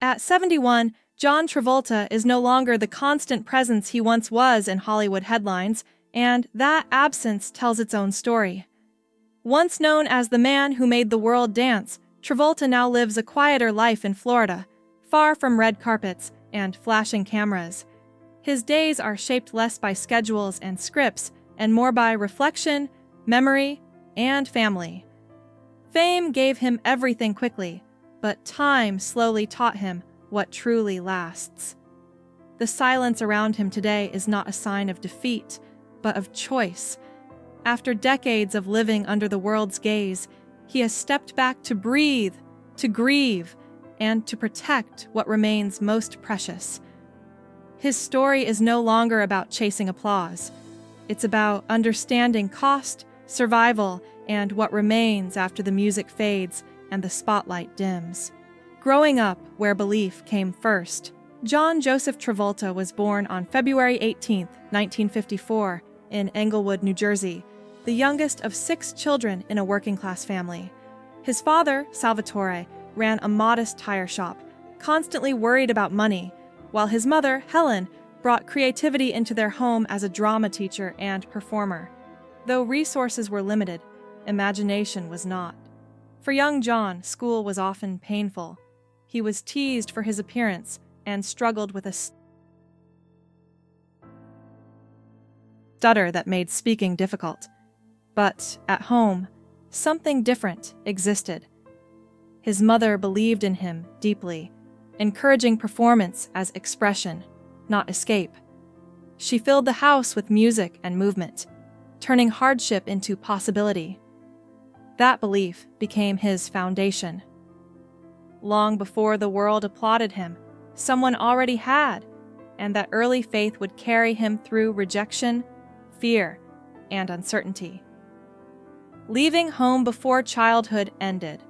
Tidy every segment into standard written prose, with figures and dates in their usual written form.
At 71, John Travolta is no longer the constant presence he once was in Hollywood headlines, and that absence tells its own story. Once known as the man who made the world dance, Travolta now lives a quieter life in Florida, far from red carpets and flashing cameras. His days are shaped less by schedules and scripts and more by reflection, memory, and family. Fame gave him everything quickly, but time slowly taught him what truly lasts. The silence around him today is not a sign of defeat, but of choice. After decades of living under the world's gaze, he has stepped back to breathe, to grieve, and to protect what remains most precious. His story is no longer about chasing applause. It's about understanding cost, survival, and what remains after the music fades and the spotlight dims. Growing up where belief came first, John Joseph Travolta was born on February 18, 1954, in Englewood, New Jersey, the youngest of 6 children in a working-class family. His father, Salvatore, ran a modest tire shop, constantly worried about money, while his mother, Helen, brought creativity into their home as a drama teacher and performer. Though resources were limited, imagination was not. For young John, school was often painful. He was teased for his appearance and struggled with a stutter that made speaking difficult. But at home, something different existed. His mother believed in him deeply, encouraging performance as expression, not escape. She filled the house with music and movement, turning hardship into possibility. That belief became his foundation. Long before the world applauded him, someone already had, and that early faith would carry him through rejection, fear, and uncertainty. Leaving home before childhood ended.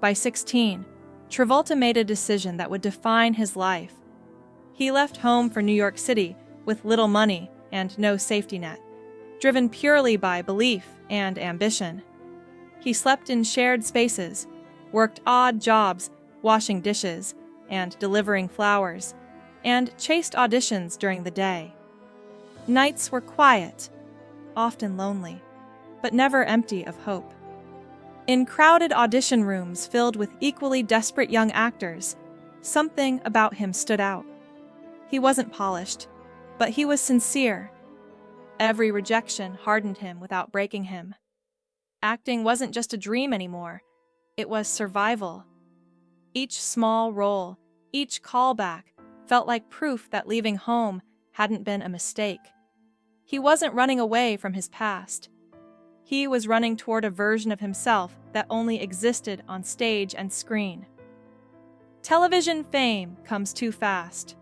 By 16, Travolta made a decision that would define his life. He left home for New York City with little money and no safety net, driven purely by belief and ambition. He slept in shared spaces, worked odd jobs, washing dishes and delivering flowers, and chased auditions during the day. Nights were quiet, often lonely, but never empty of hope. In crowded audition rooms filled with equally desperate young actors, something about him stood out. He wasn't polished, but he was sincere. Every rejection hardened him without breaking him. Acting wasn't just a dream anymore. It was survival. Each small role, each callback, felt like proof that leaving home hadn't been a mistake. He wasn't running away from his past. He was running toward a version of himself that only existed on stage and screen. Television fame comes too fast.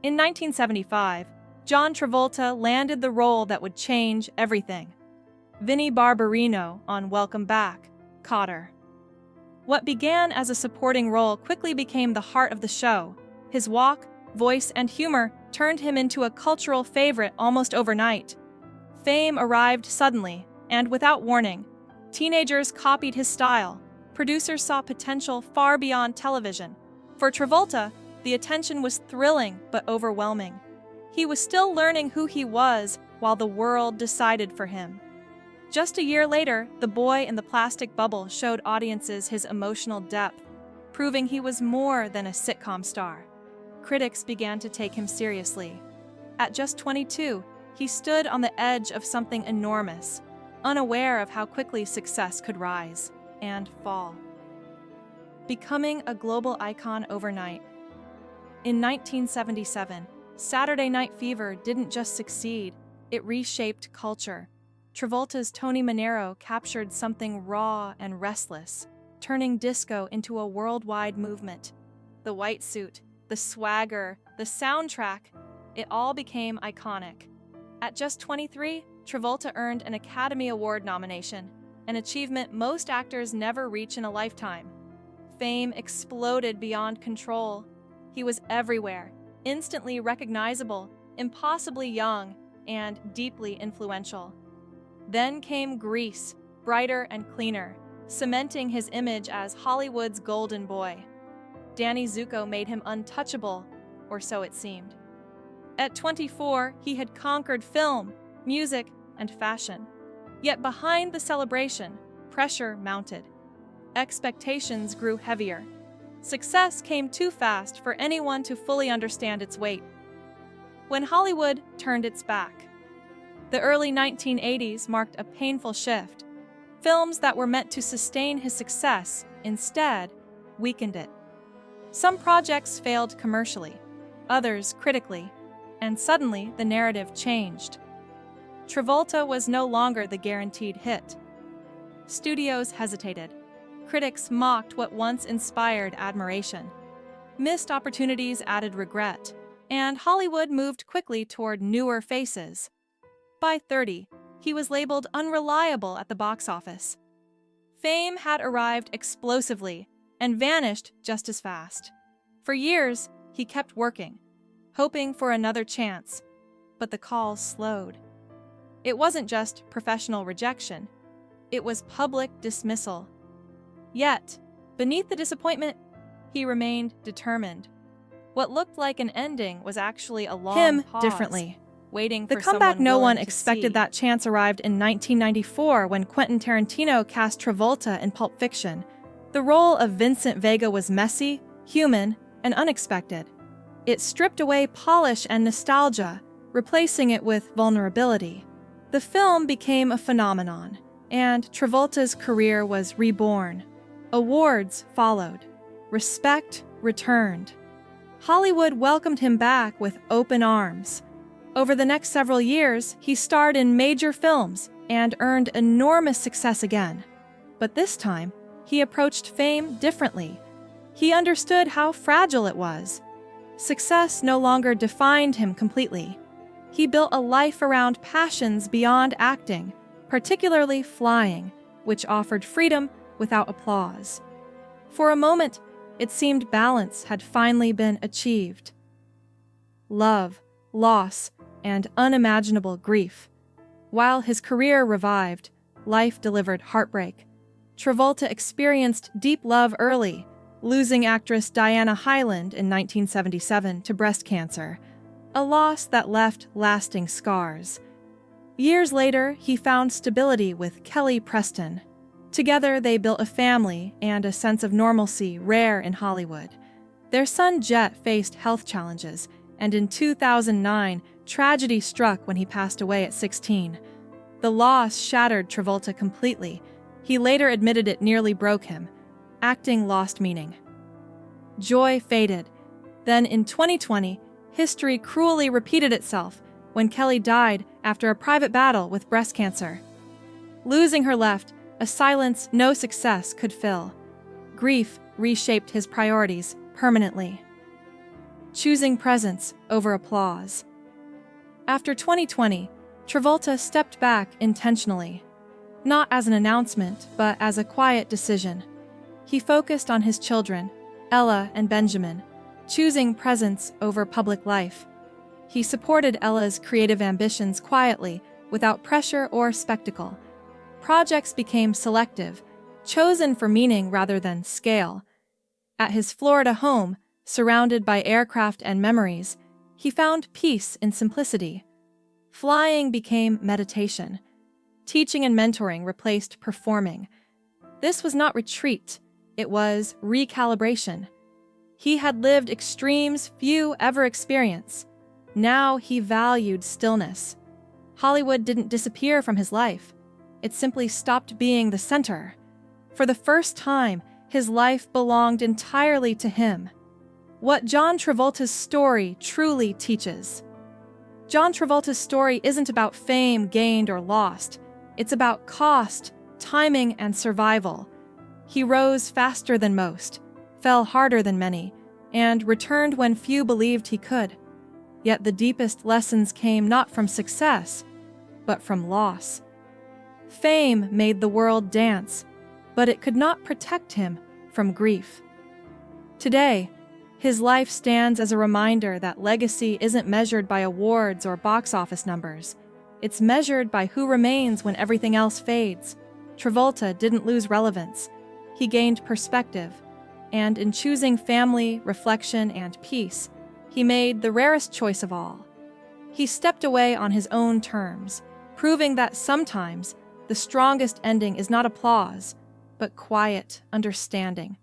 In 1975, John Travolta landed the role that would change everything. Vinnie Barbarino on Welcome Back, Kotter. What began as a supporting role quickly became the heart of the show. His walk, voice, and humor turned him into a cultural favorite almost overnight. Fame arrived suddenly, and without warning. Teenagers copied his style. Producers saw potential far beyond television. For Travolta, the attention was thrilling but overwhelming. He was still learning who he was while the world decided for him. Just a year later, The Boy in the Plastic Bubble showed audiences his emotional depth, proving he was more than a sitcom star. Critics began to take him seriously. At just 22, he stood on the edge of something enormous, unaware of how quickly success could rise and fall. Becoming a global icon overnight. In 1977, Saturday Night Fever didn't just succeed, it reshaped culture. Travolta's Tony Manero captured something raw and restless, turning disco into a worldwide movement. The white suit, the swagger, the soundtrack, it all became iconic. At just 23, Travolta earned an Academy Award nomination, an achievement most actors never reach in a lifetime. Fame exploded beyond control. He was everywhere, instantly recognizable, impossibly young, and deeply influential. Then came Grease, brighter and cleaner, cementing his image as Hollywood's golden boy. Danny Zuko made him untouchable, or so it seemed. At 24, he had conquered film, music, and fashion. Yet behind the celebration, pressure mounted. Expectations grew heavier. Success came too fast for anyone to fully understand its weight. When Hollywood turned its back, the early 1980s marked a painful shift. Films that were meant to sustain his success, instead, weakened it. Some projects failed commercially, others critically, and suddenly the narrative changed. Travolta was no longer the guaranteed hit. Studios hesitated. Critics mocked what once inspired admiration. Missed opportunities added regret, and Hollywood moved quickly toward newer faces. By 30, he was labeled unreliable at the box office. Fame had arrived explosively and vanished just as fast. For years, he kept working, hoping for another chance, but the calls slowed. It wasn't just professional rejection, it was public dismissal. Yet, beneath the disappointment, he remained determined. What looked like an ending was actually a long pause, differently. Waiting for The comeback no one expected see. that chance arrived in 1994 when Quentin Tarantino cast Travolta in Pulp Fiction. The role of Vincent Vega was messy, human, and unexpected. It stripped away polish and nostalgia, replacing it with vulnerability. The film became a phenomenon, and Travolta's career was reborn. Awards followed. Respect returned. Hollywood welcomed him back with open arms. Over the next several years, he starred in major films and earned enormous success again. But this time, he approached fame differently. He understood how fragile it was. Success no longer defined him completely. He built a life around passions beyond acting, particularly flying, which offered freedom without applause. For a moment, it seemed balance had finally been achieved. Love, loss, and unimaginable grief. While his career revived, life delivered heartbreak. Travolta experienced deep love early, losing actress Diana Hyland in 1977 to breast cancer, a loss that left lasting scars. Years later, he found stability with Kelly Preston. Together, they built a family and a sense of normalcy rare in Hollywood. Their son Jett faced health challenges, and in 2009, tragedy struck when he passed away at 16. The loss shattered Travolta completely. He later admitted it nearly broke him. Acting lost meaning. Joy faded. Then in 2020, history cruelly repeated itself when Kelly died after a private battle with breast cancer. Losing her left a silence no success could fill. Grief reshaped his priorities permanently. Choosing presence over applause. After 2020, Travolta stepped back intentionally, not as an announcement, but as a quiet decision. He focused on his children, Ella and Benjamin, choosing presence over public life. He supported Ella's creative ambitions quietly, without pressure or spectacle. Projects became selective, chosen for meaning rather than scale. At his Florida home, surrounded by aircraft and memories, he found peace in simplicity. Flying became meditation. Teaching and mentoring replaced performing. This was not retreat, it was recalibration. He had lived extremes few ever experience. Now he valued stillness. Hollywood didn't disappear from his life. It simply stopped being the center. For the first time, his life belonged entirely to him. What John Travolta's story truly teaches. John Travolta's story isn't about fame gained or lost. It's about cost, timing, and survival. He rose faster than most, fell harder than many, and returned when few believed he could. Yet the deepest lessons came not from success, but from loss. Fame made the world dance, but it could not protect him from grief. Today, his life stands as a reminder that legacy isn't measured by awards or box office numbers. It's measured by who remains when everything else fades. Travolta didn't lose relevance. He gained perspective. And in choosing family, reflection, and peace, he made the rarest choice of all. He stepped away on his own terms, proving that sometimes the strongest ending is not applause, but quiet understanding.